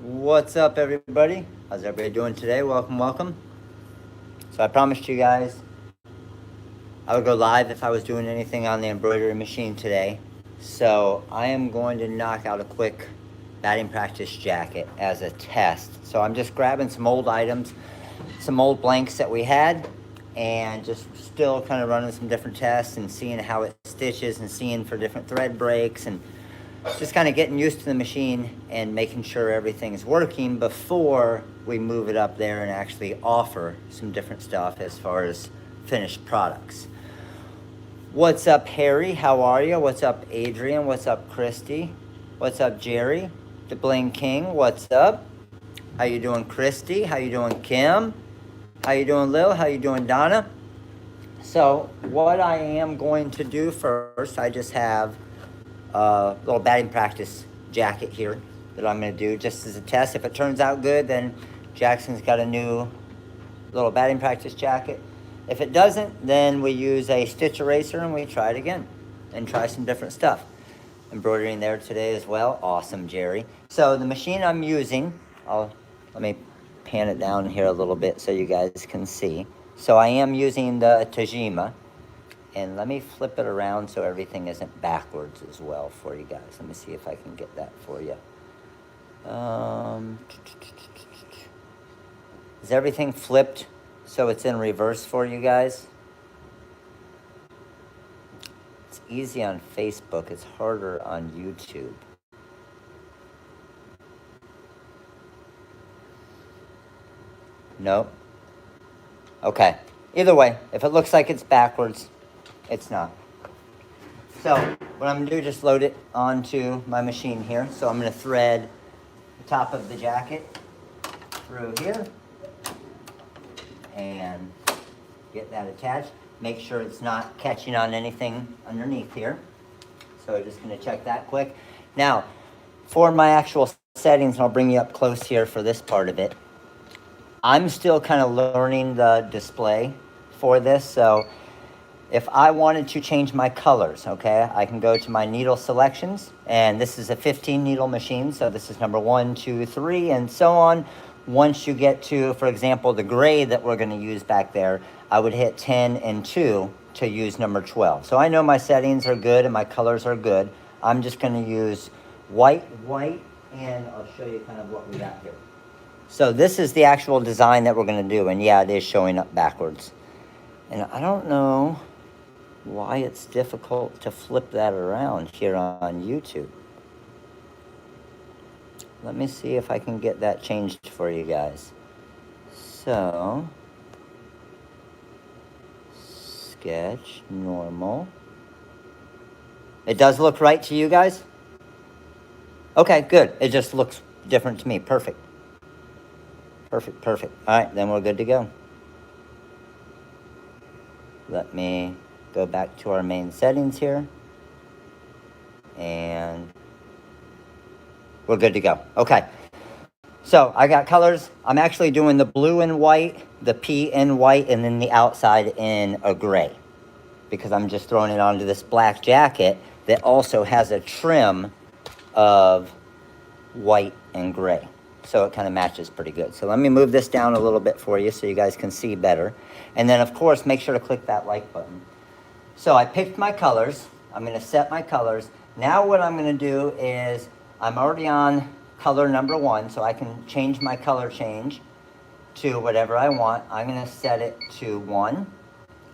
What's up, everybody? How's everybody doing today? Welcome. So I promised you guys I would go live if I was doing anything on the embroidery machine today. So I am going to knock out a quick batting practice jacket as a test. So I'm just grabbing some old items, some old blanks that we had, and just still kind of running some different tests and seeing how it stitches and seeing for different thread breaks and just kind of getting used to the machine and making sure everything's working before we move it up there and actually offer some different stuff as far as finished products. What's up, Harry? How are you? What's up, Adrian? What's up, Christy? What's up, Jerry? The Bling King, what's up? How you doing, Christy? How you doing, Kim? How you doing, Lil? How you doing, Donna? So what I am going to do first, I just have a little batting practice jacket here that I'm going to do just as a test. If it turns out good, then Jackson's got a new little batting practice jacket. If it doesn't, then we use a stitch eraser and we try it again and try some different stuff. Embroidering there today as well. Awesome, Jerry. So the machine I'm using, let me pan it down here a little bit so you guys can see. So I am using the Tajima. And let me flip it around so everything isn't backwards as well for you guys. Let me see if I can get that for you. Is everything flipped so it's in reverse for you guys? It's easy on Facebook. It's harder on YouTube. Nope. Okay. Either way, if it looks like it's backwards, it's not. So what I'm going to do, just load it onto my machine here. So I'm going to thread the top of the jacket through here and get that attached. Make sure it's not catching on anything underneath here. So I'm just going to check that quick. Now, for my actual settings, and I'll bring you up close here for this part of it, I'm still kind of learning the display for this. So if I wanted to change my colors, okay, I can go to my needle selections, and this is a 15 needle machine, so this is number 1, 2, 3, and so on. Once you get to, for example, the gray that we're going to use back there, I would hit 10 and 2 to use number 12. So I know my settings are good and my colors are good. I'm just going to use white, and I'll show you kind of what we got here. So this is the actual design that we're going to do, and yeah, it is showing up backwards. And I don't know why it's difficult to flip that around here on YouTube. Let me see if I can get that changed for you guys. So, sketch, normal. It does look right to you guys? Okay, good. It just looks different to me. Perfect. All right, then we're good to go. Let me go back to our main settings here, and we're good to go. Okay, so I got colors. I'm actually doing the blue and white, the P in white, and then the outside in a gray, because I'm just throwing it onto this black jacket that also has a trim of white and gray, so it kind of matches pretty good. So let me move this down a little bit for you so you guys can see better, and then of course make sure to click that like button. So I picked my colors. I'm going to set my colors. Now what I'm going to do is, I'm already on color number 1, so I can change my color change to whatever I want. I'm going to set it to 1,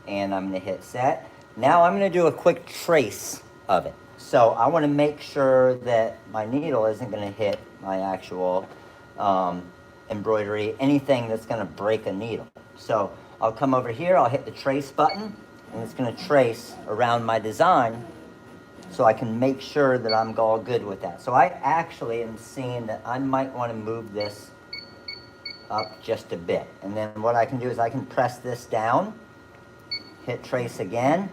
and I'm going to hit set. Now I'm going to do a quick trace of it. So I want to make sure that my needle isn't going to hit my actual embroidery, anything that's going to break a needle. So I'll come over here, I'll hit the trace button, and it's going to trace around my design so I can make sure that I'm all good with that. So I actually am seeing that I might want to move this up just a bit. And then what I can do is I can press this down, hit trace again,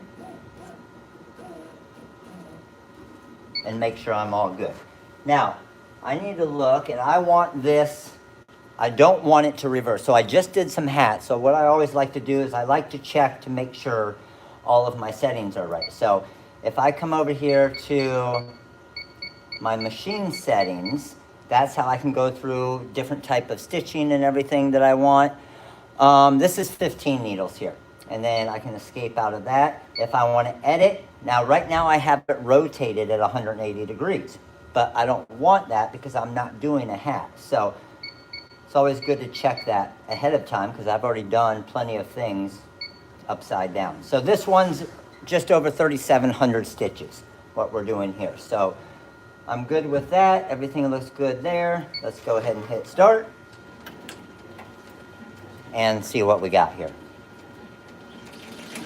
and make sure I'm all good. Now, I need to look, and I want this, I don't want it to reverse. So I just did some hats. So what I always like to do is I like to check to make sure all of my settings are right. So if I come over here to my machine settings, That's how I can go through different type of stitching and everything that I want. This is 15 needles here. And then I can escape out of that if I want to edit. Now, right now I have it rotated at 180 degrees, but I don't want that because I'm not doing a hat. So it's always good to check that ahead of time because I've already done plenty of things upside down. So this one's just over 3,700 stitches, what we're doing here. So I'm good with that. Everything looks good there. Let's go ahead and hit start and see what we got here.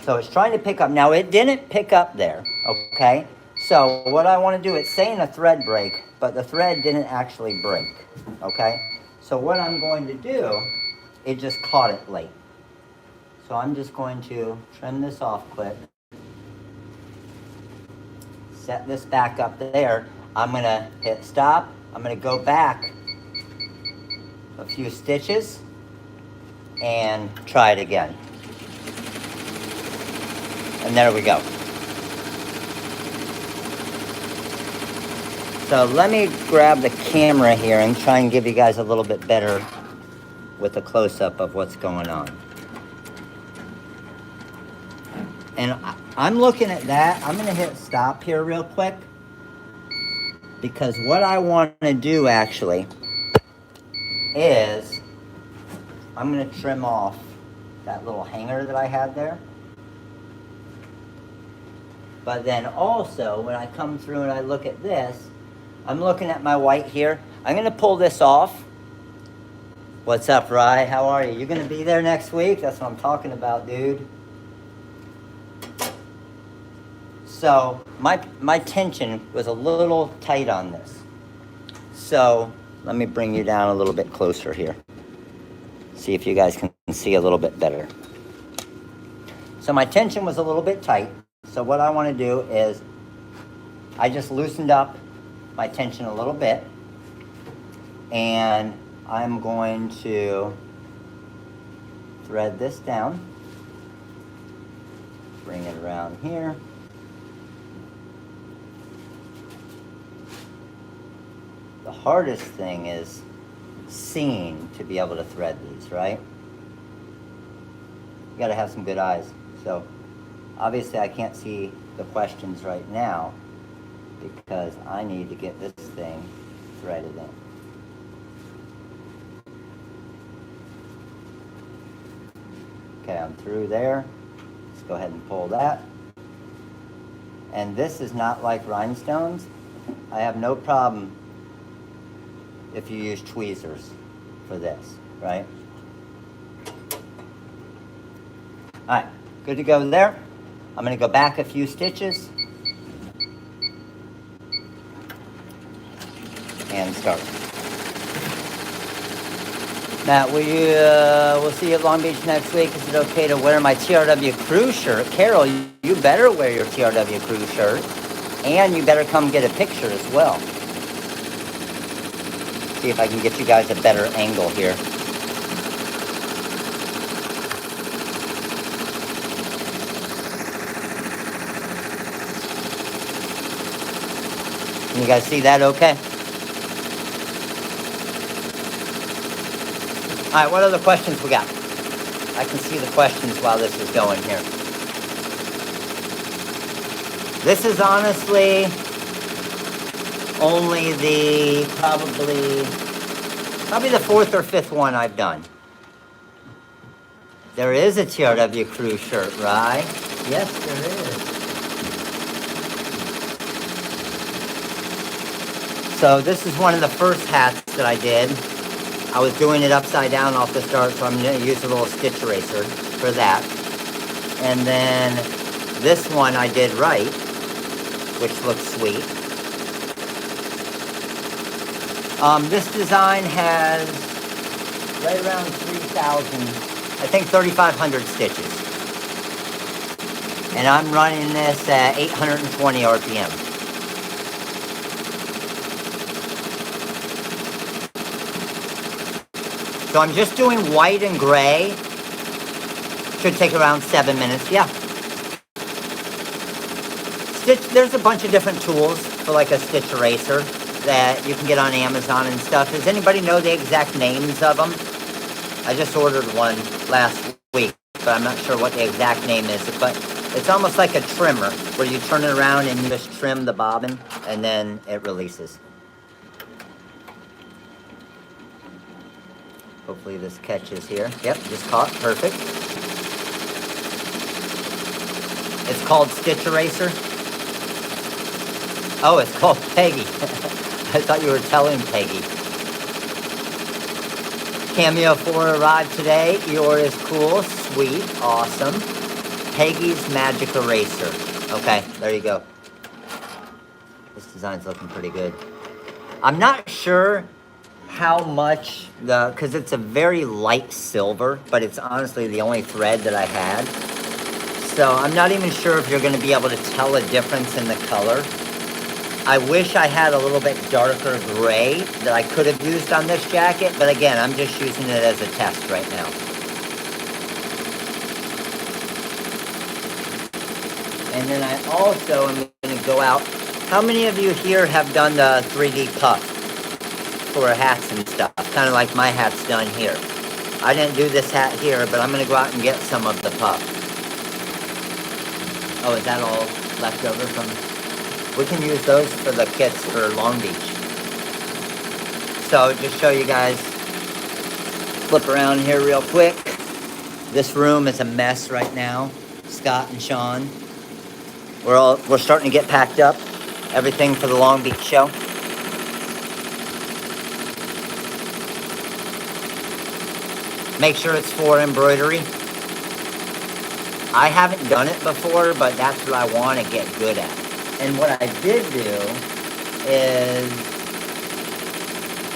So it's trying to pick up. Now it didn't pick up there, okay? So what I want to do, it's saying a thread break, but the thread didn't actually break, okay? So what I'm going to do, it just caught it late. So I'm just going to trim this off quick. Set this back up there. I'm going to hit stop. I'm going to go back a few stitches and try it again. And there we go. So let me grab the camera here and try and give you guys a little bit better with a close-up of what's going on. And I'm looking at that. I'm gonna hit stop here real quick because what I want to do actually is I'm gonna trim off that little hanger that I had there. But then also, when I come through and I look at this, I'm looking at my white here. I'm going to pull this off. What's up, Rye? How are you? You going to be there next week? That's what I'm talking about, dude. So, my tension was a little tight on this. So, let me bring you down a little bit closer here. See if you guys can see a little bit better. So, my tension was a little bit tight. So what I want to do is, I just loosened up my tension a little bit, and I'm going to thread this down, bring it around here, the hardest thing is seeing to be able to thread these, right? You got to have some good eyes. So obviously, I can't see the questions right now because I need to get this thing threaded in. Okay, I'm through there. Let's go ahead and pull that. And this is not like rhinestones. I have no problem if you use tweezers for this, right? All right, good to go there. I'm going to go back a few stitches and start. Matt, we'll see you at Long Beach next week. Is it okay to wear my TRW crew shirt? Carol, you better wear your TRW crew shirt, and you better come get a picture as well. See if I can get you guys a better angle here. Can you guys see that okay? All right, what other questions we got? I can see the questions while this is going here. This is honestly only the, probably the fourth or fifth one I've done. There is a TRW crew shirt, right? Yes, there is. So this is one of the first hats that I did. I was doing it upside down off the start, so I'm going to use a little stitch eraser for that. And then this one I did right, which looks sweet. This design has right around 3,000, I think 3,500 stitches. And I'm running this at 820 RPM. So I'm just doing white and gray. Should take around 7 minutes, yeah. There's a bunch of different tools for like a stitch eraser. that you can get on Amazon and stuff. Does anybody know the exact names of them? I just ordered one last week, but I'm not sure what the exact name is. But it's almost like a trimmer where you turn it around and you just trim the bobbin and then it releases. Hopefully this catches here. Yep, just caught. Perfect. It's called Stitch Eraser. Oh, it's called Peggy. I thought you were telling Peggy. Cameo 4 arrived today. Your is cool. Sweet. Awesome. Peggy's Magic Eraser. Okay, there you go. This design's looking pretty good. I'm not sure how much because it's a very light silver, but it's honestly the only thread that I had. So I'm not even sure if you're going to be able to tell a difference in the color. I wish I had a little bit darker gray that I could have used on this jacket, but again, I'm just using it as a test right now. And then I also am going to go out. How many of you here have done the 3D puff for hats and stuff? Kind of like my hat's done here. I didn't do this hat here, but I'm going to go out and get some of the puff. Oh, is that all left over from... We can use those for the kits for Long Beach. So just show you guys, flip around here real quick. This room is a mess right now. Scott and Sean, we're starting to get packed up. Everything for the Long Beach show. Make sure it's for embroidery. I haven't done it before, but that's what I want to get good at. And what I did do is,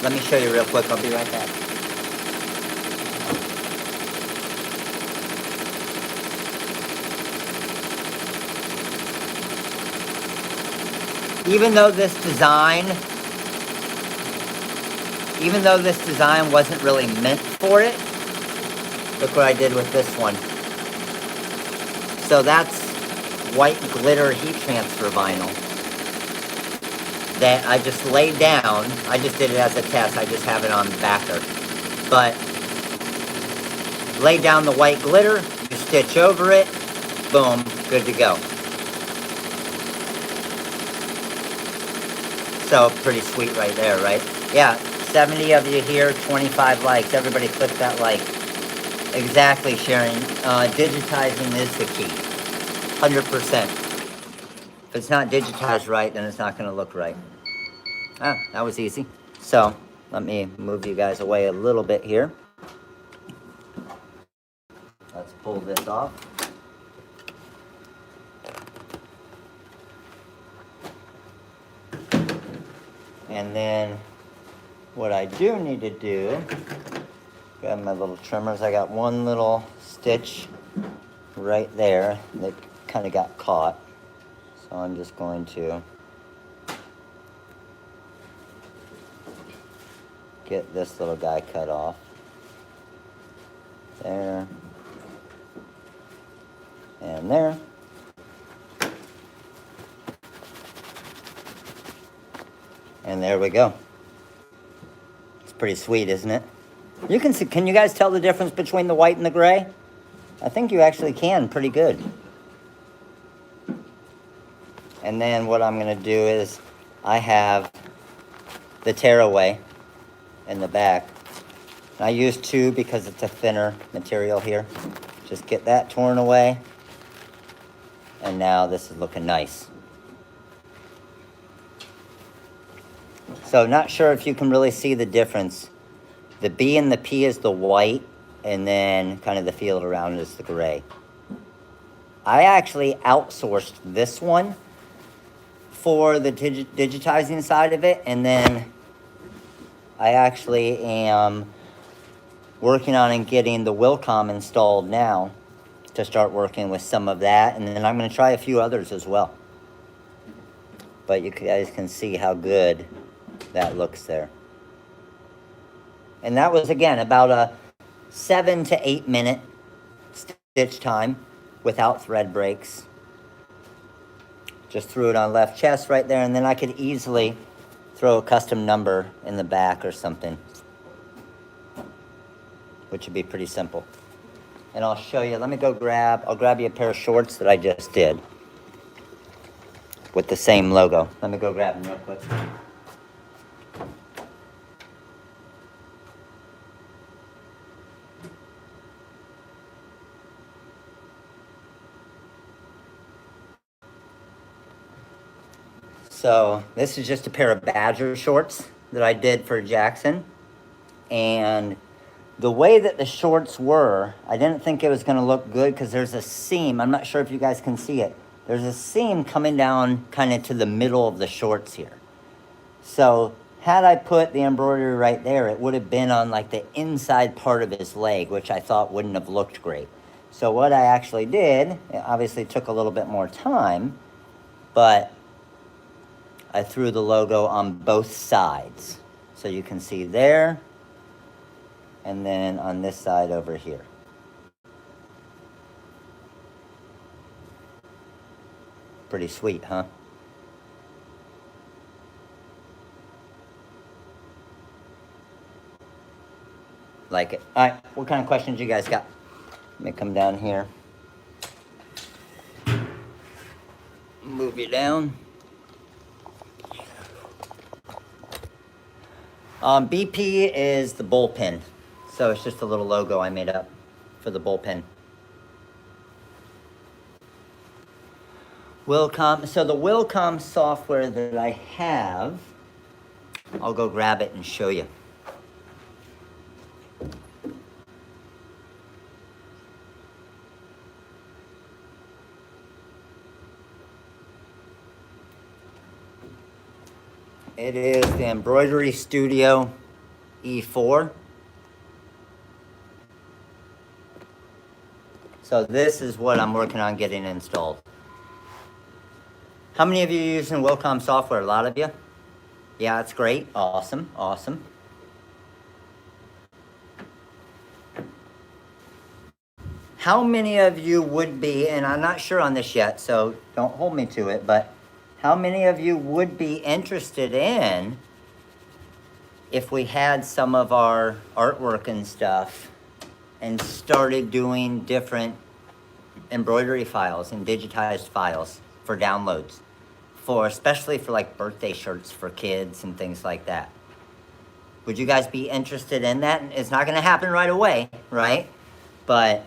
let me show you real quick, I'll be right back. Even though this design wasn't really meant for it, look what I did with this one. So that's white glitter heat transfer vinyl that I just laid down. I just did it as a test. I just have it on backer. But lay down the white glitter, you stitch over it, boom, good to go. So pretty sweet right there, right? Yeah, 70 of you here, 25 likes. Everybody click that like. Exactly, Sharon. Digitizing is the key. 100%. If it's not digitized right, then it's not going to look right. Ah, that was easy. So, let me move you guys away a little bit here. Let's pull this off. And then, what I do need to do, grab my little trimmers. I got one little stitch right there that kind of got caught. So I'm just going to get this little guy cut off. There. And there. And there we go. It's pretty sweet, isn't it? You can see, can you guys tell the difference between the white and the gray? I think you actually can pretty good. And then what I'm going to do is I have the tearaway in the back. I use 2 because it's a thinner material here. Just get that torn away. And now this is looking nice. So not sure if you can really see the difference. The B and the P is the white, and then kind of the field around it is the gray. I actually outsourced this one for the digitizing side of it, and then I actually am working on and getting the Wilcom installed now to start working with some of that, and then I'm going to try a few others as well. But you guys can see how good that looks there. And that was, again, about a 7 to 8 minute stitch time without thread breaks. Just threw it on left chest right there, and then I could easily throw a custom number in the back or something, which would be pretty simple. And I'll show you, let me go I'll grab you a pair of shorts that I just did with the same logo. Let me go grab them real quick. So this is just a pair of Badger shorts that I did for Jackson. And the way that the shorts were, I didn't think it was going to look good because there's a seam. I'm not sure if you guys can see it. There's a seam coming down kind of to the middle of the shorts here. So had I put the embroidery right there, it would have been on like the inside part of his leg, which I thought wouldn't have looked great. So what I actually did, it obviously took a little bit more time, but I threw the logo on both sides. So you can see there, and then on this side over here. Pretty sweet, huh? Like it. All right, what kind of questions you guys got? Let me come down here. Move you down. BP is the bullpen. So it's just a little logo I made up for the bullpen. Wilcom, so the Wilcom software that I have, I'll go grab it and show you. It is the Embroidery Studio E4. So this is what I'm working on getting installed. How many of you are using Wilcom software? A lot of you? Yeah, it's great. Awesome, awesome. How many of you would be, and I'm not sure on this yet, so don't hold me to it, but how many of you would be interested in if we had some of our artwork and stuff and started doing different embroidery files and digitized files for downloads, especially for like birthday shirts for kids and things like that? Would you guys be interested in that? It's not going to happen right away, right? But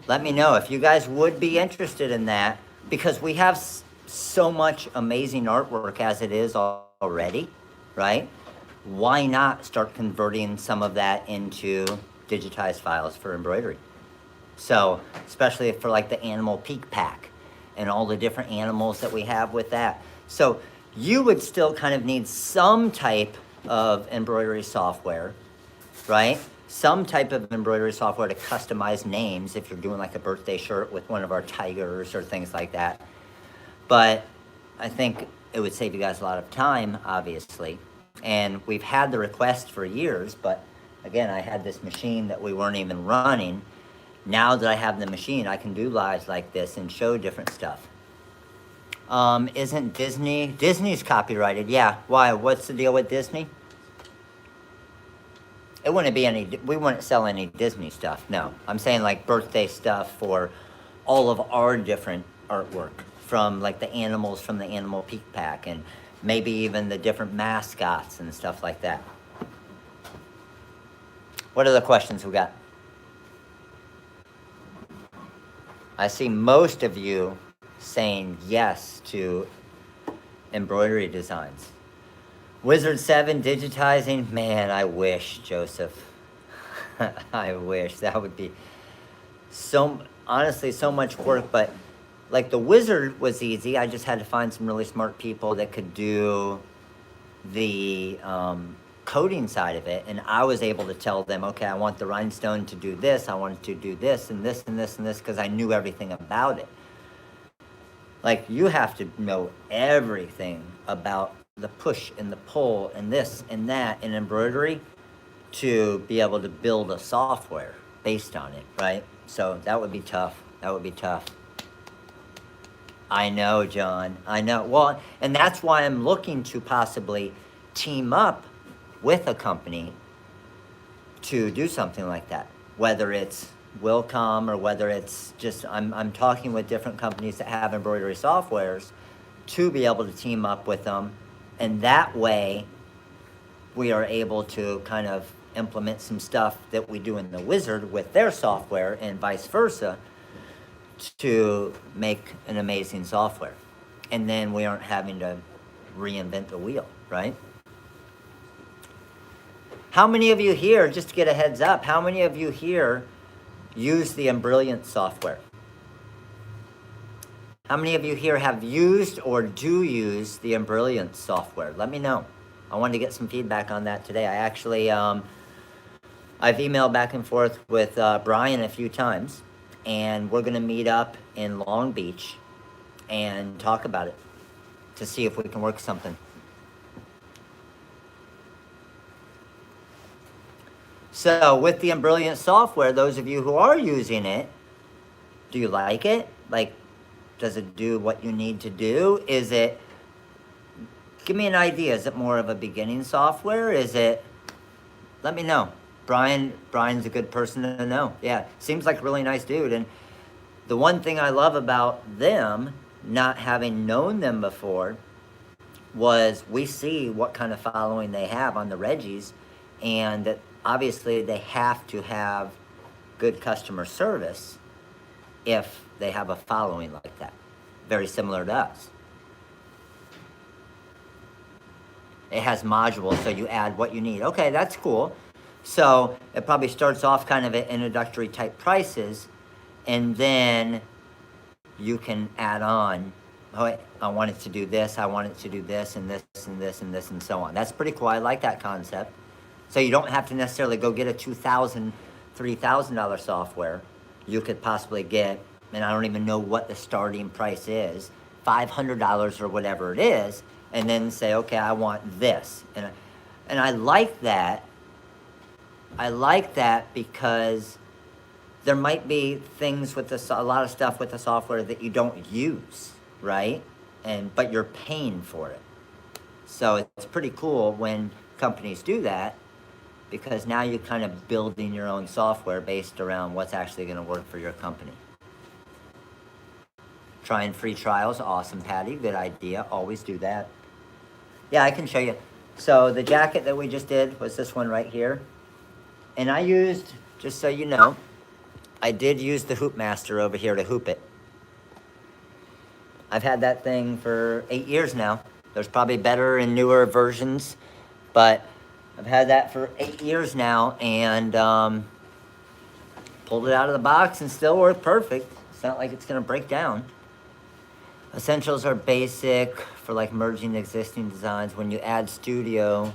let me know if you guys would be interested in that, because we have so much amazing artwork as it is already, right? Why not start converting some of that into digitized files for embroidery? So, especially for like the animal peak pack and all the different animals that we have with that. So you would still kind of need some type of embroidery software, right? Some type of embroidery software to customize names if you're doing like a birthday shirt with one of our tigers or things like that. But I think it would save you guys a lot of time, obviously. And we've had the request for years, but again, I had this machine that we weren't even running. Now that I have the machine, I can do lives like this and show different stuff. Isn't Disney's copyrighted? Yeah, why? What's the deal with Disney? It wouldn't be we wouldn't sell any Disney stuff, no. I'm saying like birthday stuff for all of our different artwork, from like the animals from the Animal Peak Pack, and maybe even the different mascots and stuff like that. What other questions we got? I see most of you saying yes to embroidery designs. Wizard 7 digitizing, man, I wish, Joseph. I wish. That would be honestly so much work, but like the Wizard was easy. I just had to find some really smart people that could do the coding side of it, and I was able to tell them, okay, I want the rhinestone to do this, I want it to do this and this and this and this, because I knew everything about it. Like, you have to know everything about the push and the pull and this and that in embroidery to be able to build a software based on it, right? So that would be tough. That would be tough. I know, John. I know. Well, and that's why I'm looking to possibly team up with a company to do something like that, whether it's Willcom or whether it's just I'm talking with different companies that have embroidery softwares to be able to team up with them, and that way we are able to kind of implement some stuff that we do in the Wizard with their software and vice versa to make an amazing software. And then we aren't having to reinvent the wheel, right? How many of you here, just to get a heads up, how many of you here use the Embroidered software? How many of you here have used or do use the Embroidered software? Let me know. I wanted to get some feedback on that today. I actually, I've emailed back and forth with Brian a few times, and we're gonna meet up in Long Beach and talk about it to see if we can work something. So with the Embroidered software, those of you who are using it, do you like it? Like, does it do what you need to do? Is it, give me an idea, is it more of a beginning software? Is it, let me know. Brian's a good person to know. Yeah, seems like a really nice dude. And the one thing I love about them, not having known them before, was we see what kind of following they have on the Reggies, and that obviously they have to have good customer service if they have a following like that. Very similar to us. It has modules, so you add what you need. Okay, that's cool. So it probably starts off kind of at introductory type prices, and then you can add on, oh, I want it to do this, I want it to do this, and this, and this, and this, and so on. That's pretty cool. I like that concept. So you don't have to necessarily go get a $2,000, $3,000 software. You could possibly get, and I don't even know what the starting price is, $500 or whatever it is, and then say, okay, I want this. And I like that. I like that because there might be things with a lot of stuff with the software that you don't use, right? But you're paying for it. So it's pretty cool when companies do that, because now you're kind of building your own software based around what's actually going to work for your company. Trying free trials, awesome, Patty, good idea, always do that. Yeah, I can show you. So the jacket that we just did was this one right here. And I used, just so you know, I did use the Hoop Master over here to hoop it. I've had that thing for 8 years now. There's probably better and newer versions, but I've had that for 8 years now, and pulled it out of the box and still worked perfect. It's not like it's gonna break down. Essentials are basic for like merging existing designs. When you add studio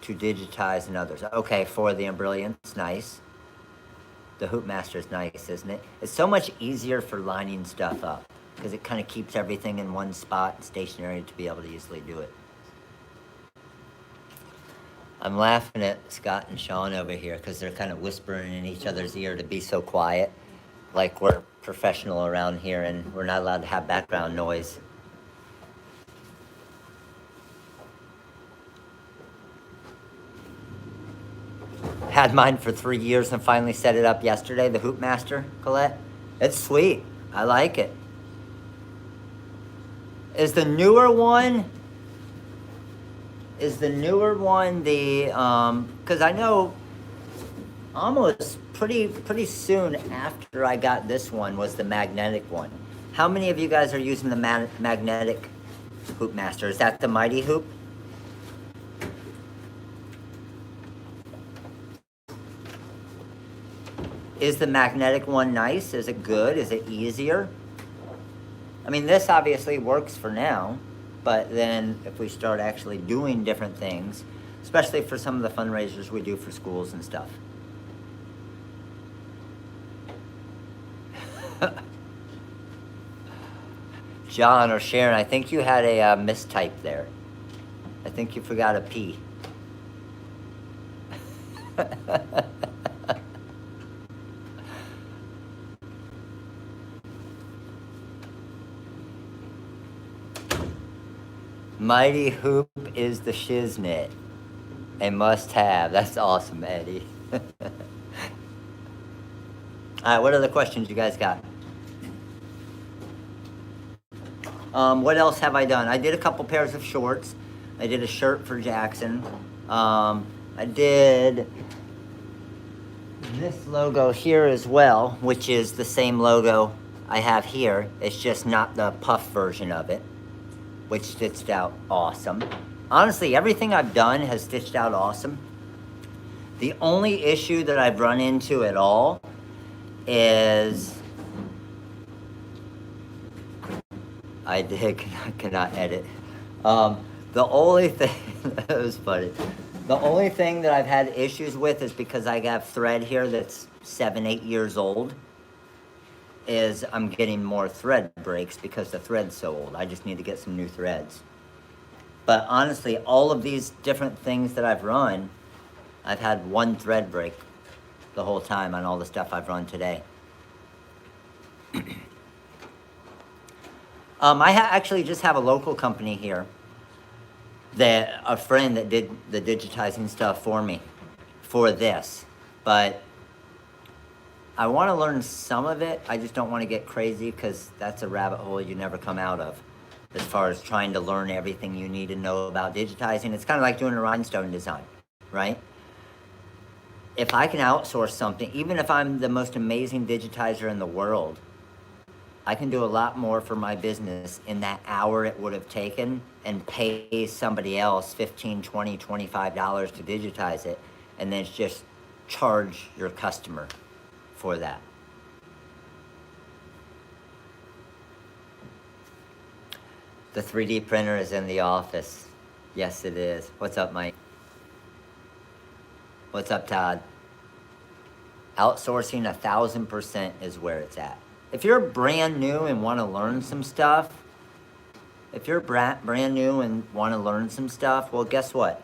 to digitize and others. Okay, for the Embroidered, it's nice. The Hoop Master is nice, isn't it? It's so much easier for lining stuff up because it kind of keeps everything in one spot, stationary, to be able to easily do it. I'm laughing at Scott and Sean over here because they're kind of whispering in each other's ear to be so quiet, like we're professional around here and we're not allowed to have background noise. Had mine for 3 years and finally set it up yesterday, the Hoop Master, Colette. It's sweet. I like it. Is the newer one the, because I know almost pretty soon after I got this one was the magnetic one. How many of you guys are using the magnetic Hoop Master? Is that the Mighty Hoop? Is the magnetic one nice? Is it good? Is it easier? I mean, this obviously works for now, but then if we start actually doing different things, especially for some of the fundraisers we do for schools and stuff. John or Sharon, I think you had a mistype there. I think you forgot a P. mighty hoop is the shiznit. A must-have. That's awesome, Eddie. All right, what other questions you guys got? What else have I done? I did a couple pairs of shorts. I did a shirt for Jackson. I did this logo here as well, which is the same logo I have here. It's just not the puff version of it, which stitched out awesome. Honestly, everything I've done has stitched out awesome. The only issue that I've run into at all is I cannot edit. The only thing, that was funny. The only thing that I've had issues with is because I have thread here that's 7-8 years old, is I'm getting more thread breaks because the thread's so old. I just need to get some new threads. But honestly, all of these different things that I've run, I've had one thread break the whole time on all the stuff I've run today. I actually just have a local company here, that a friend that did the digitizing stuff for me for this, but I want to learn some of it. I just don't want to get crazy because that's a rabbit hole you never come out of, as far as trying to learn everything you need to know about digitizing. It's kind of like doing a rhinestone design, right? If I can outsource something, even if I'm the most amazing digitizer in the world, I can do a lot more for my business in that hour it would have taken and pay somebody else $15, $20, $25 to digitize it, and then just charge your customer for that. The 3D printer is in the office. Yes, it is. What's up, Mike? What's up, Todd? Outsourcing 1,000% is where it's at. If you're brand new and want to learn some stuff, well, guess what?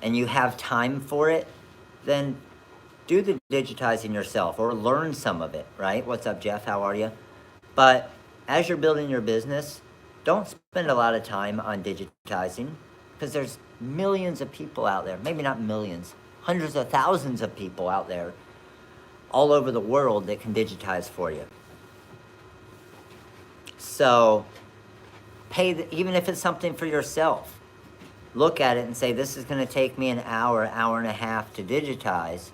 And you have time for it, then do the digitizing yourself or learn some of it, right? What's up, Jeff? How are you? But as you're building your business, don't spend a lot of time on digitizing, because there's millions of people out there, maybe not millions, hundreds of thousands of people out there all over the world that can digitize for you. So even if it's something for yourself, look at it and say, this is going to take me an hour and a half to digitize.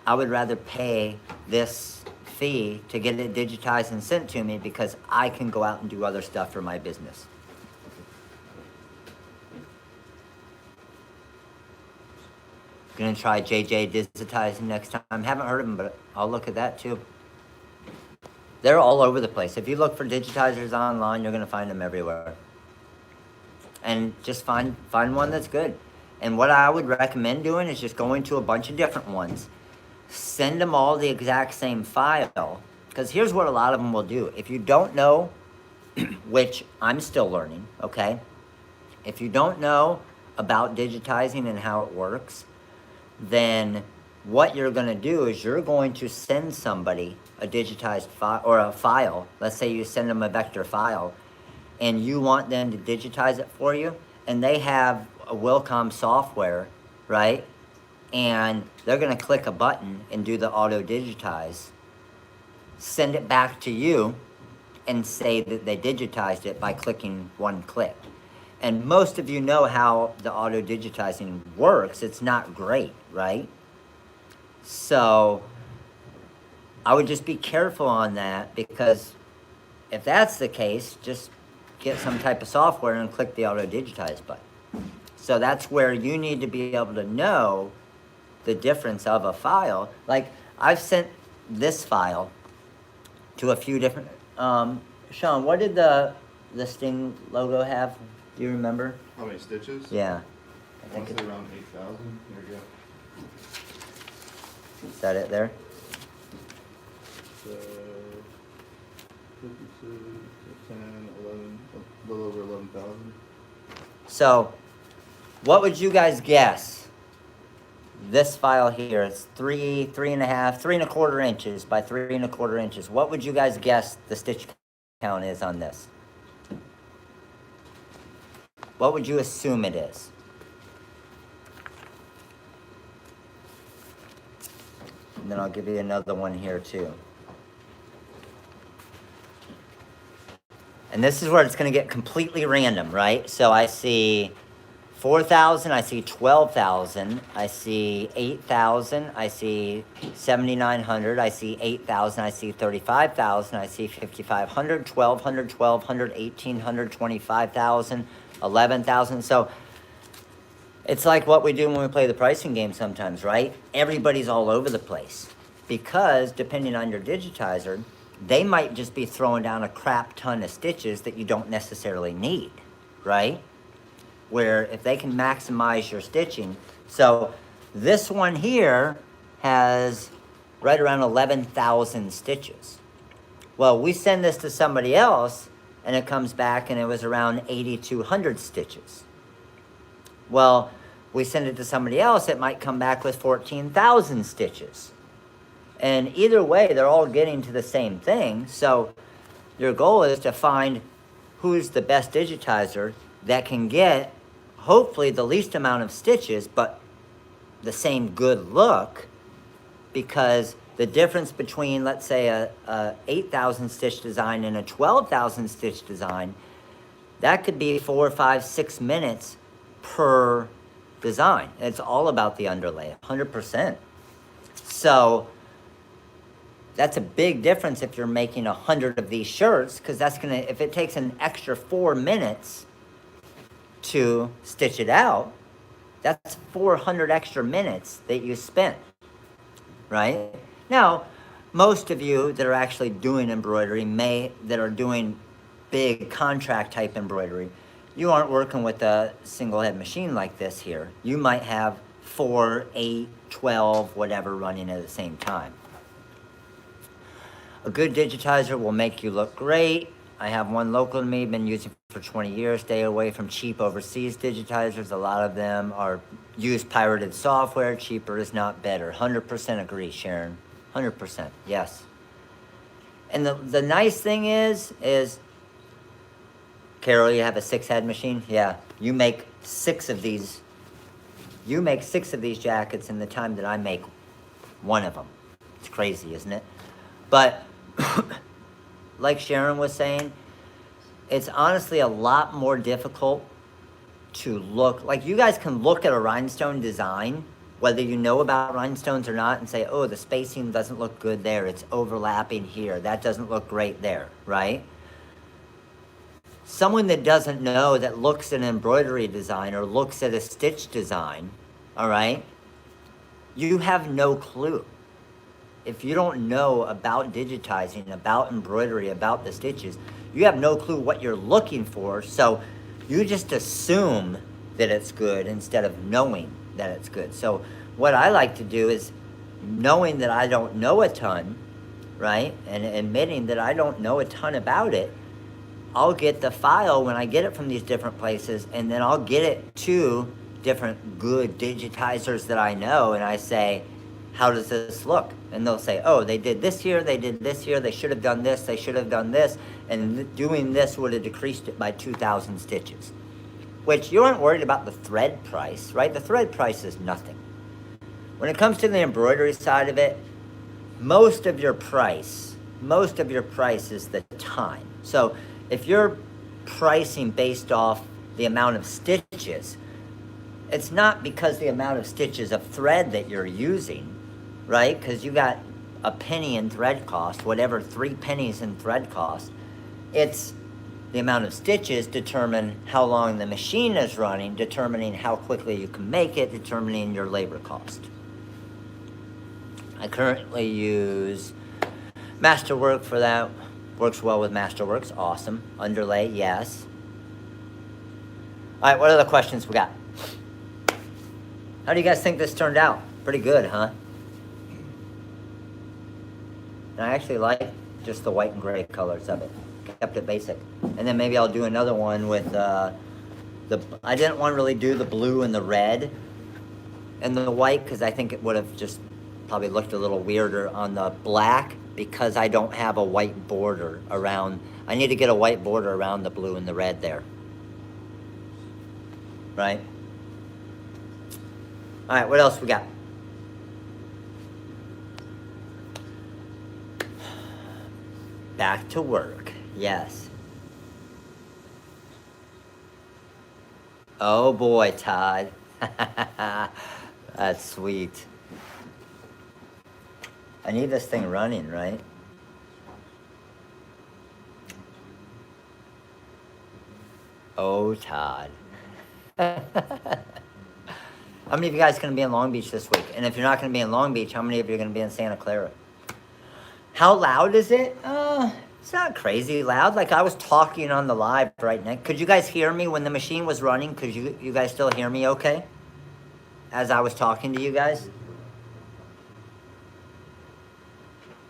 I would rather pay this fee to get it digitized and sent to me, because I can go out and do other stuff for my business. Gonna try JJ digitizing next time. Haven't heard of him, but I'll look at that too. They're all over the place. If you look for digitizers online, you're gonna find them everywhere. And just find one that's good. And what I would recommend doing is just going to a bunch of different ones. Send them all the exact same file. Because here's what a lot of them will do. If you don't know, which I'm still learning, okay? If you don't know about digitizing and how it works, then what you're going to do is you're going to send somebody a digitized file or a file. Let's say you send them a vector file and you want them to digitize it for you, and they have a Wilcom software, right? And they're going to click a button and do the auto digitize, send it back to you and say that they digitized it by clicking one click. And most of you know how the auto digitizing works. It's not great, right? So I would just be careful on that, because if that's the case, just get some type of software and click the auto digitize button. So that's where you need to be able to know the difference of a file. Like, I've sent this file to a few different, Sean, what did the Sting logo have? Do you remember? How many stitches? Yeah. I want to say around 8,000. There you go. Is that it there? So, 56, 10, 11, a little over 11,000. So, what would you guys guess? This file here, it's 3.25 inches by 3.25 inches. What would you guys guess the stitch count is on this? What would you assume it is? And then I'll give you another one here too. And this is where it's going to get completely random, right? So I see 4,000, I see 12,000, I see 8,000, I see 7,900, I see 8,000, I see 35,000, I see 5,500, 1,200, 1,200, 1,800, 25,000, 11,000. So it's like what we do when we play the pricing game sometimes, right? Everybody's all over the place because depending on your digitizer, they might just be throwing down a crap ton of stitches that you don't necessarily need, right? Where if they can maximize your stitching. So this one here has right around 11,000 stitches. Well, we send this to somebody else and it comes back and it was around 8,200 stitches. Well, we send it to somebody else, it might come back with 14,000 stitches. And either way, they're all getting to the same thing. So your goal is to find who's the best digitizer that can get hopefully the least amount of stitches, but the same good look, because the difference between, let's say, a 8,000 stitch design and a 12,000 stitch design, that could be 4, 5, 6 minutes per design. It's all about the underlay, 100%. So that's a big difference if you're making 100 of these shirts, because that's gonna, if it takes an extra 4 minutes to stitch it out, that's 400 extra minutes that you spent, right? Now, most of you that are actually doing embroidery, that are doing big contract type embroidery, you aren't working with a single head machine like this here. You might have 4, 8, 12, whatever running at the same time. A good digitizer will make you look great. I have one local to me, been using for 20 years. Stay away from cheap overseas digitizers. A lot of them use pirated software. Cheaper is not better. 100% agree, Sharon. 100%, yes. And the nice thing is, Carol, you have a 6-head machine? Yeah, you make 6 of these. You make 6 of these jackets in the time that I make one of them. It's crazy, isn't it? But like Sharon was saying, it's honestly a lot more difficult to look. Like, you guys can look at a rhinestone design, whether you know about rhinestones or not, and say, oh, the spacing doesn't look good there. It's overlapping here. That doesn't look great there, right? Someone that doesn't know, that looks at an embroidery design or looks at a stitch design, all right, you have no clue. If you don't know about digitizing, about embroidery, about the stitches, you have no clue what you're looking for. So you just assume that it's good instead of knowing that it's good. So what I like to do is, knowing that I don't know a ton, right, and admitting that I don't know a ton about it, I'll get the file when I get it from these different places, and then I'll get it to different good digitizers that I know, and I say, how does this look? And they'll say, oh, they did this here, they did this here, they should have done this, they should have done this, and doing this would have decreased it by 2,000 stitches. Which, you aren't worried about the thread price, right? The thread price is nothing. When it comes to the embroidery side of it, most of your price is the time. So if you're pricing based off the amount of stitches, it's not because the amount of stitches of thread that you're using, right? Because you got a penny in thread cost, whatever 3 pennies in thread cost. It's the amount of stitches determine how long the machine is running, determining how quickly you can make it, determining your labor cost. I currently use Masterwork for that. Works well with Masterworks, awesome. Underlay, yes. All right, what other questions we got? How do you guys think this turned out? Pretty good, huh? And I actually like just the white and gray colors of it. Kept it basic. And then maybe I'll do another one with I didn't want to really do the blue and the red and the white, because I think it would have just probably looked a little weirder on the black, because I don't have a white border around. I need to get a white border around the blue and the red there. right? All right, what else we got? Back to work, yes. Oh boy, Todd. That's sweet. I need this thing running, right? Oh, Todd. How many of you guys going to be in Long Beach this week? And if you're not going to be in Long Beach, how many of you are going to be in Santa Clara? How loud is it? It's not crazy loud. Like I was talking on the live right now. Could you guys hear me when the machine was running? Could you guys still hear me okay? As I was talking to you guys?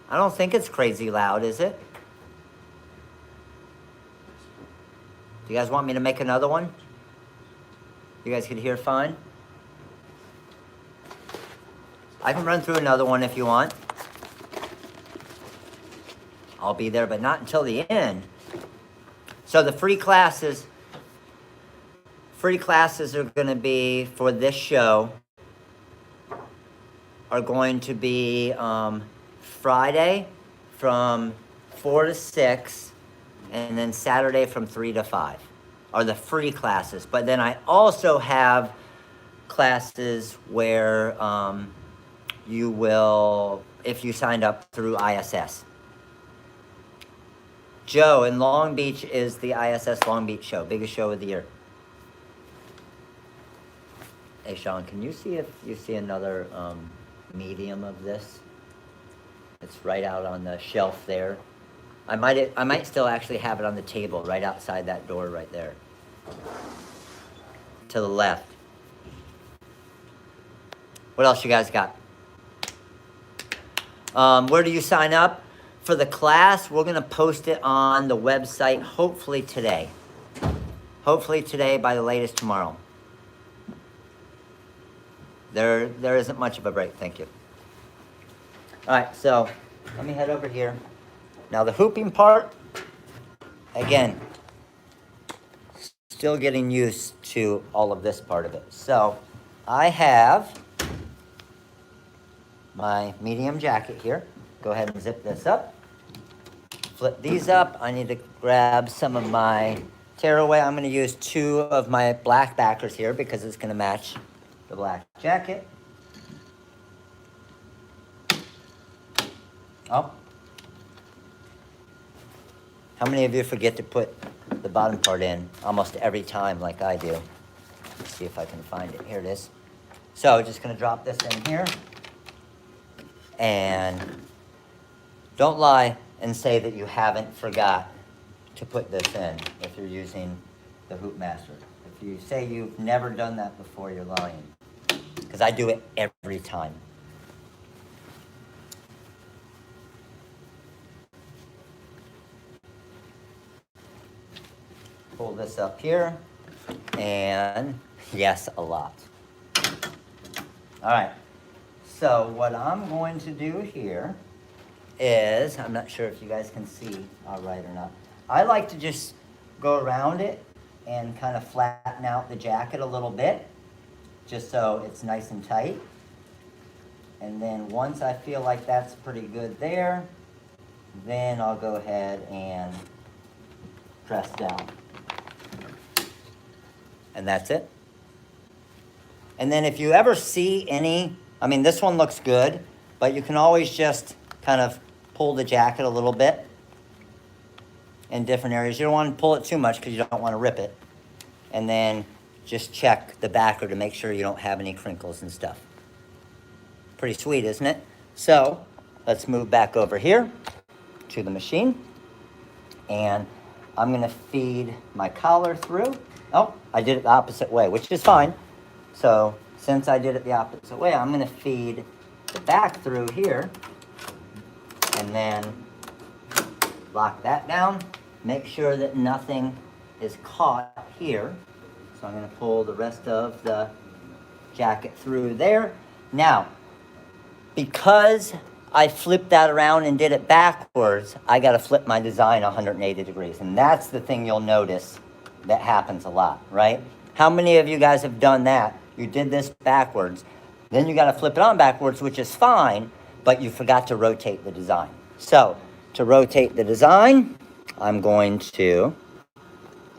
I don't think it's crazy loud, is it? Do you guys want me to make another one? You guys could hear fine? I can run through another one if you want. I'll be there, but not until the end. So the free classes are going to be for this show are going to be Friday from 4 to 6 and then Saturday from 3 to 5 are the free classes. But then I also have classes where you will, if you signed up through ISS. Joe, in Long Beach is the ISS Long Beach show, biggest show of the year. Hey, Sean, can you see if you see another medium of this? It's right out on the shelf there. I might still actually have it on the table right outside that door right there. To the left. What else you guys got? Where do you sign up? For the class, we're going to post it on the website hopefully today. Hopefully today by the latest tomorrow. There isn't much of a break, thank you. All right, so let me head over here. Now the hooping part, again, still getting used to all of this part of it. So I have my medium jacket here. Go ahead and zip this up. Flip these up. I need to grab some of my tearaway. I'm going to use 2 of my black backers here because it's going to match the black jacket. Oh. How many of you forget to put the bottom part in almost every time like I do? Let's see if I can find it. Here it is. So just going to drop this in here. And don't lie and say that you haven't forgot to put this in if you're using the Hoop Master. If you say you've never done that before, you're lying. Because I do it every time. Pull this up here. And yes, a lot. All right. So what I'm going to do here is, I'm not sure if you guys can see all right or not. I like to just go around it and kind of flatten out the jacket a little bit, just so it's nice and tight. And then once I feel like that's pretty good there, then I'll go ahead and press down. And that's it. And then if you ever see any, I mean, this one looks good, but you can always just kind of pull the jacket a little bit in different areas. You don't want to pull it too much because you don't want to rip it. And then just check the backer to make sure you don't have any crinkles and stuff. Pretty sweet, isn't it? So let's move back over here to the machine. And I'm going to feed my collar through. Oh, I did it the opposite way, which is fine. So since I did it the opposite way, I'm going to feed the back through here. And then lock that down. Make sure that nothing is caught here. So I'm going to pull the rest of the jacket through there. Now, because I flipped that around and did it backwards, I got to flip my design 180 degrees. And that's the thing you'll notice that happens a lot, right? How many of you guys have done that? You did this backwards. Then you got to flip it on backwards, which is fine, but you forgot to rotate the design. So to rotate the design, I'm going to,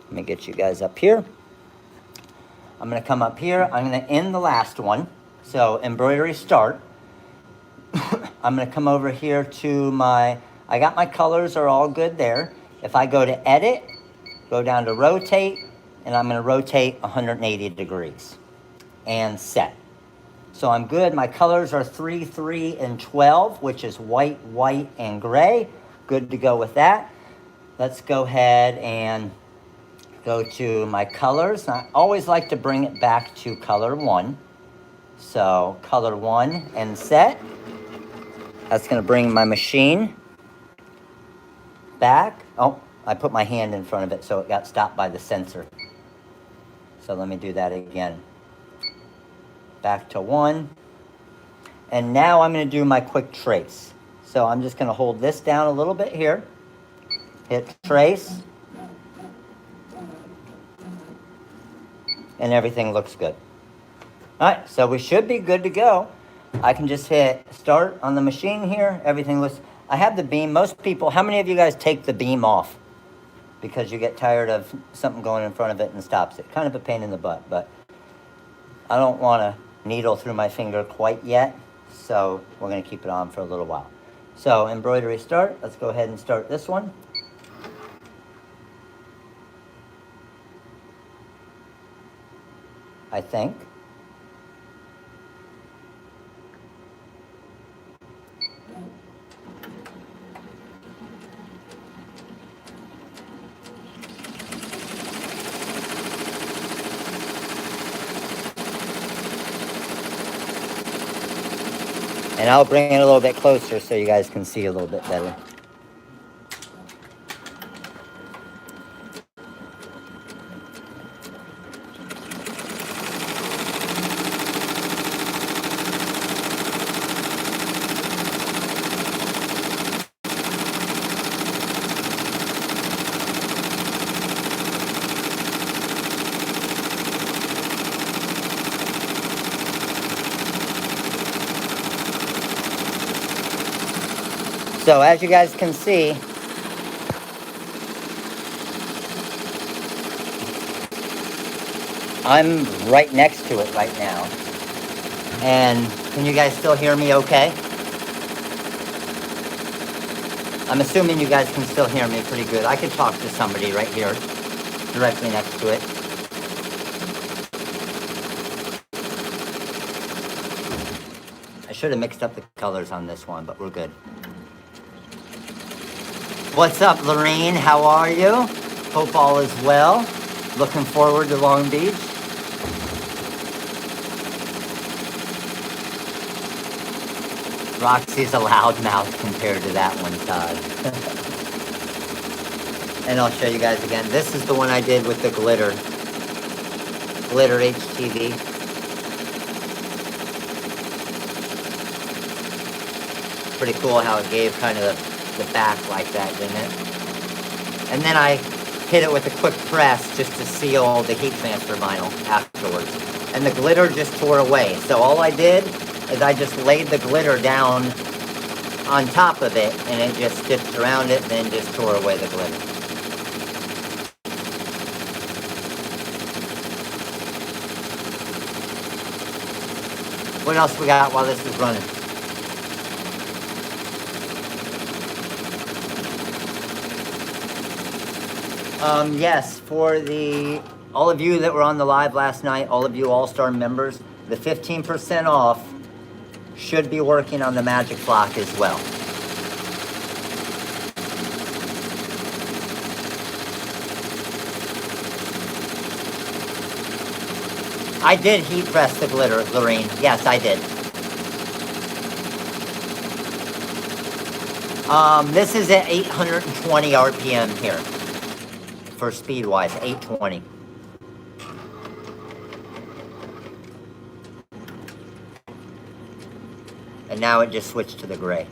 let me get you guys up here. I'm going to come up here. I'm going to end the last one. So embroidery start. I'm going to come over here to my, I got my colors are all good there. If I go to edit, go down to rotate, and I'm going to rotate 180 degrees and set. So I'm good. My colors are 3, 3, and 12, which is white, white, and gray. Good to go with that. Let's go ahead and go to my colors. I always like to bring it back to color 1. So color 1 and set. That's going to bring my machine back. Oh, I put my hand in front of it, so it got stopped by the sensor. So let me do that again. Back to 1. And now I'm going to do my quick trace. So I'm just going to hold this down a little bit here. Hit trace. And everything looks good. All right, so we should be good to go. I can just hit start on the machine here. Everything looks, I have the beam. Most people, how many of you guys take the beam off because you get tired of something going in front of it and stops it? Kind of a pain in the butt, but I don't want to needle through my finger quite yet, so we're going to keep it on for a little while. So embroidery start. Let's go ahead and start this one. I think. And I'll bring it a little bit closer so you guys can see a little bit better. So as you guys can see, I'm right next to it right now. And can you guys still hear me okay? I'm assuming you guys can still hear me pretty good. I could talk to somebody right here, directly next to it. I should have mixed up the colors on this one, but we're good. What's up, Lorraine? How are you? Hope all is well. Looking forward to Long Beach. Roxy's a loudmouth compared to that one, Todd. And I'll show you guys again. This is the one I did with the glitter. Glitter HTV. Pretty cool how it gave kind of the back like that, didn't it? And then I hit it with a quick press just to seal the heat transfer vinyl afterwards. And the glitter just tore away. So all I did is I just laid the glitter down on top of it and it just stitched around it and then just tore away the glitter. What else we got while this is running? Yes, for all of you that were on the live last night, all of you All-Star members, the 15% off should be working on the Magic Flock as well. I did heat press the glitter, Lorraine. Yes, I did. This is at 820 RPM here. For speed-wise, 820. And now it just switched to the gray.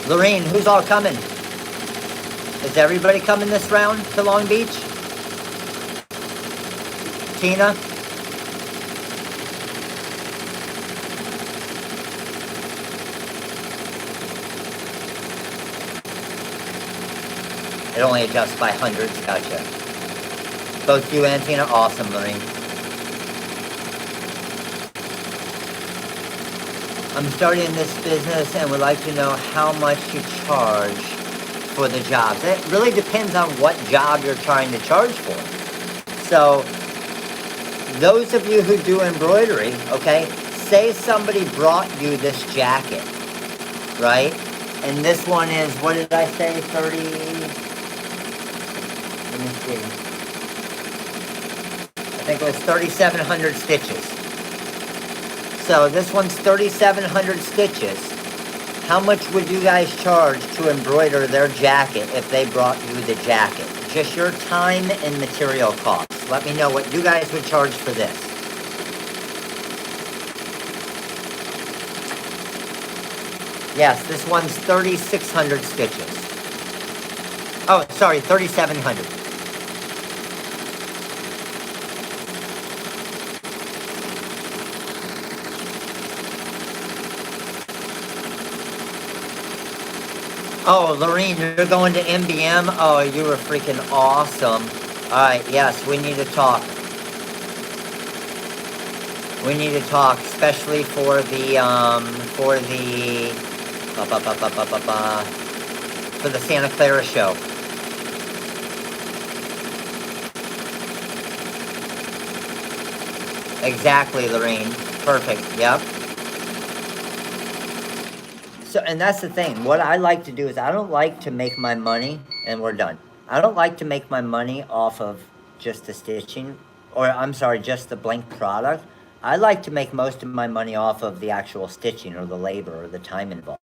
Lorraine, who's all coming? Is everybody coming this round to Long Beach? Tina? It only adjusts by hundreds, gotcha. Both you and Tina, awesome, Lorraine. I'm starting this business and would like to know how much you charge for the jobs. It really depends on what job you're trying to charge for. So, those of you who do embroidery, okay, say somebody brought you this jacket, right? And this one is, what did I say, 30, let me see. I think it was 3,700 stitches. So this one's 3,700 stitches. How much would you guys charge to embroider their jacket if they brought you the jacket? Just your time and material costs. Let me know what you guys would charge for this. Yes, this one's 3,600 stitches. Oh, sorry, 3,700. Oh, Lorene, you're going to MBM? Oh, you were freaking awesome. Alright, yes, we need to talk. We need to talk, especially for the Santa Clara show. Exactly, Lorene. Perfect, yep. So, and that's the thing. What I like to do is I don't like to make my money, and we're done. I don't like to make my money off of just the stitching, or I'm sorry, just the blank product. I like to make most of my money off of the actual stitching or the labor or the time involved.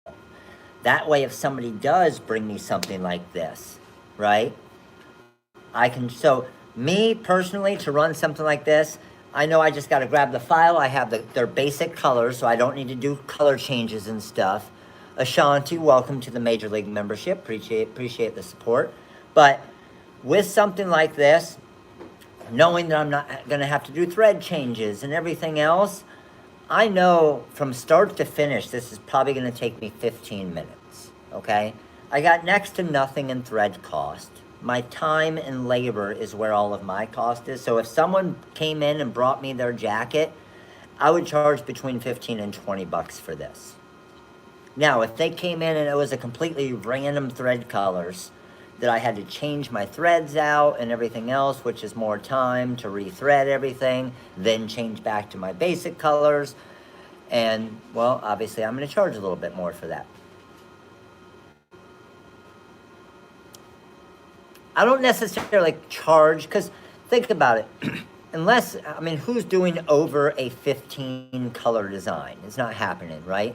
That way, if somebody does bring me something like this, right? I can, so me personally, to run something like this, I know I just got to grab the file. I have their basic colors, so I don't need to do color changes and stuff. Ashanti, welcome to the Major League membership. Appreciate the support. But with something like this, knowing that I'm not going to have to do thread changes and everything else, I know from start to finish, this is probably going to take me 15 minutes, okay? I got next to nothing in thread cost. My time and labor is where all of my cost is. So if someone came in and brought me their jacket, I would charge between 15 and 20 bucks for this. Now, if they came in and it was a completely random thread colors that I had to change my threads out and everything else, which is more time to rethread everything, then change back to my basic colors, and, well, obviously I'm going to charge a little bit more for that. I don't necessarily charge, because think about it. Unless, I mean, who's doing over a 15 color design? It's not happening, right?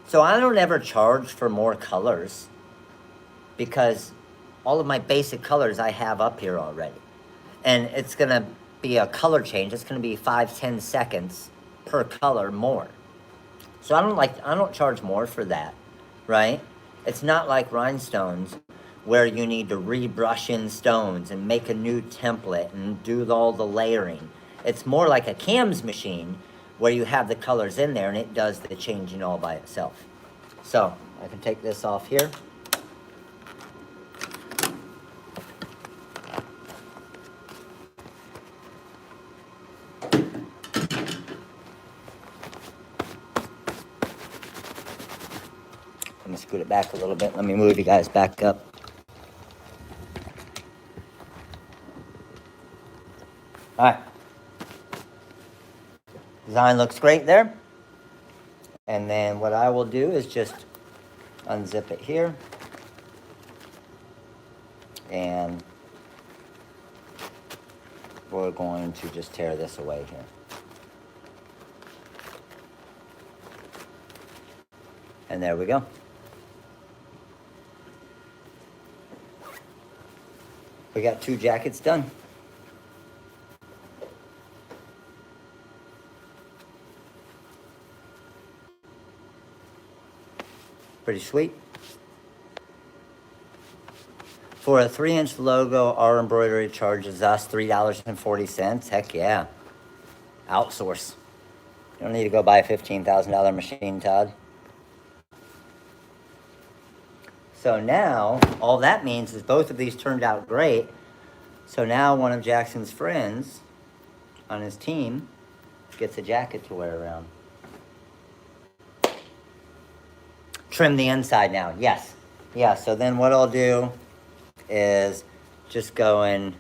So I don't ever charge for more colors because all of my basic colors I have up here already. And it's going to be a color change. It's going to be 5-10 seconds per color more. So I don't charge more for that, right? It's not like rhinestones where you need to rebrush in stones and make a new template and do all the layering. It's more like a cams machine where you have the colors in there and it does the changing all by itself. So I can take this off here. Let me scoot it back a little bit. Let me move you guys back up. All right. Design looks great there. And then what I will do is just unzip it here. And we're going to just tear this away here. And there we go. We got 2 jackets done. Pretty sweet. For a 3-inch logo, our embroidery charges us $3.40. Heck yeah. Outsource. You don't need to go buy a $15,000 machine, Todd. So now, all that means is both of these turned out great. So now one of Jackson's friends on his team gets a jacket to wear around. Trim the inside now, yes. Yeah, so then what I'll do is just go in,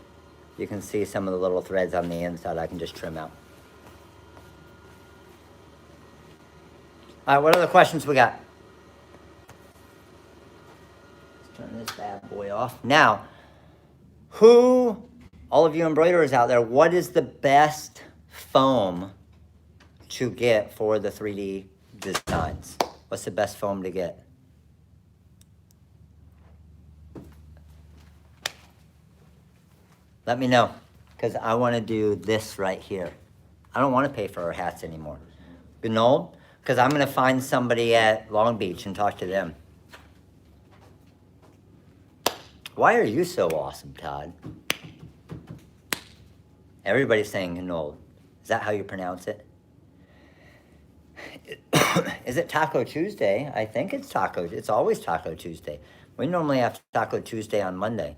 you can see some of the little threads on the inside I can just trim out. All right, what other questions we got? Let's turn this bad boy off. Now, all of you embroiderers out there, what is the best foam to get for the 3D designs? What's the best foam to get? Let me know, because I want to do this right here. I don't want to pay for our hats anymore. You know? Because I'm going to find somebody at Long Beach and talk to them. Why are you so awesome, Todd? Everybody's saying Hinold. Is that how you pronounce it? Is it Taco Tuesday? I think it's Taco. It's always Taco Tuesday. We normally have Taco Tuesday on Monday.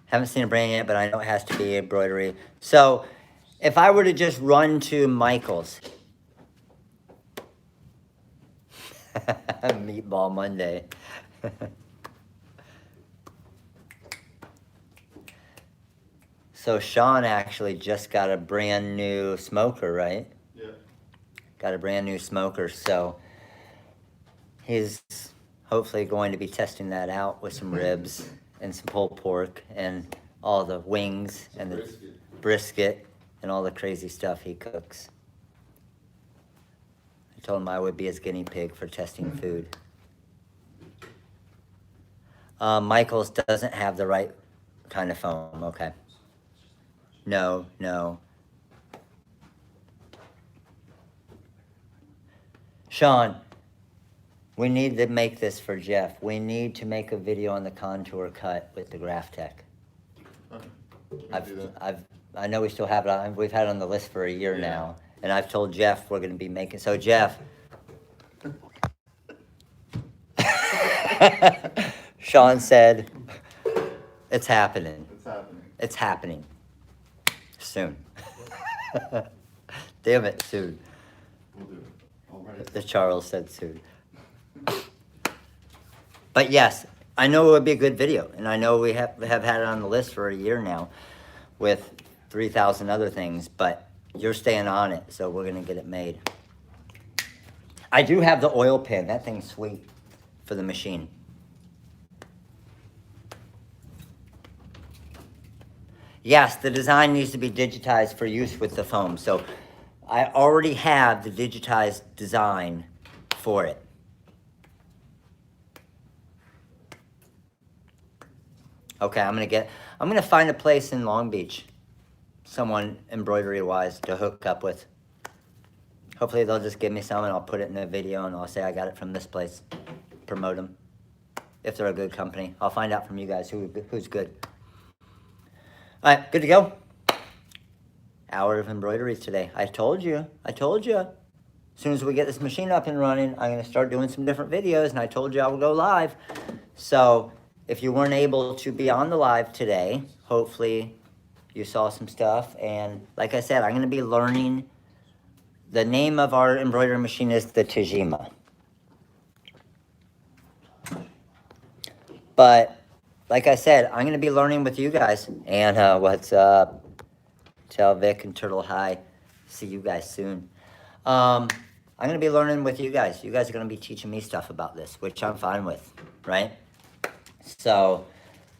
Haven't seen a brand yet, but I know it has to be embroidery. So if I were to just run to Michael's, Meatball Monday. So Sean actually just got a brand new smoker, right? Yeah. Got a brand new smoker, so he's hopefully going to be testing that out with some ribs and some pulled pork and all the wings and the brisket and all the crazy stuff he cooks. I told him I would be his guinea pig for testing food. Michael's doesn't have the right kind of foam, okay. No. Sean, we need to make this for Jeff. We need to make a video on the contour cut with the Graph Tech. I know we still have it. We've had it on the list for a year now, and I've told Jeff we're going to be making. So Jeff, Sean said, it's happening. It's happening. Soon. Damn it, soon. We'll do it. All right. The Charles said soon. But yes, I know it would be a good video, and I know we have had it on the list for a year now with 3,000 other things, but you're staying on it, so we're going to get it made. I do have the oil pen. That thing's sweet for the machine. Yes, the design needs to be digitized for use with the foam. So I already have the digitized design for it. Okay, I'm gonna find a place in Long Beach, someone embroidery-wise to hook up with. Hopefully they'll just give me some and I'll put it in a video and I'll say I got it from this place. Promote them. If they're a good company. I'll find out from you guys who's good. All right, good to go. Hour of embroidery today. I told you. As soon as we get this machine up and running, I'm going to start doing some different videos, and I told you I will go live. So if you weren't able to be on the live today, hopefully you saw some stuff. And like I said, I'm going to be learning. The name of our embroidery machine is the Tajima. But like I said, I'm going to be learning with you guys. And what's up? Tell Vic and Turtle hi. See you guys soon. I'm going to be learning with you guys. You guys are going to be teaching me stuff about this, which I'm fine with, right? So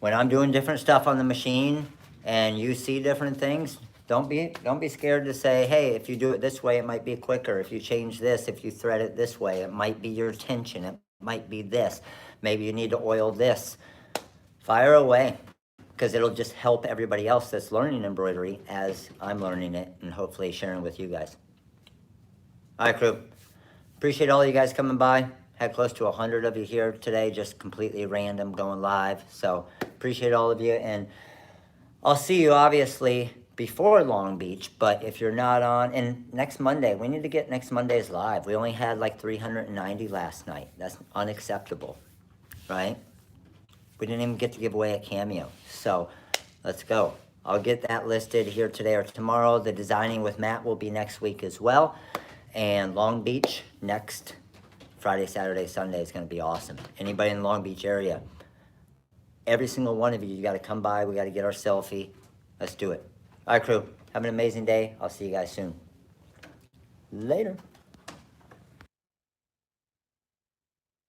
when I'm doing different stuff on the machine and you see different things, don't be scared to say, hey, if you do it this way, it might be quicker. If you change this, if you thread it this way, it might be your tension. It might be this. Maybe you need to oil this. Fire away. because it'll just help everybody else that's learning embroidery as I'm learning it and hopefully sharing with you guys. All right, crew. Appreciate all you guys coming by. Had close to 100 of you here today, just completely random going live. So appreciate all of you. And I'll see you obviously before Long Beach, but if you're not on, and next Monday, we need to get next Monday's live. We only had like 390 last night. That's unacceptable, right? We didn't even get to give away a cameo. So let's go. I'll get that listed here today or tomorrow. The designing with Matt will be next week as well. And Long Beach next Friday, Saturday, Sunday is going to be awesome. Anybody in the Long Beach area, every single one of you, you got to come by. We got to get our selfie. Let's do it. All right, crew. Have an amazing day. I'll see you guys soon. Later.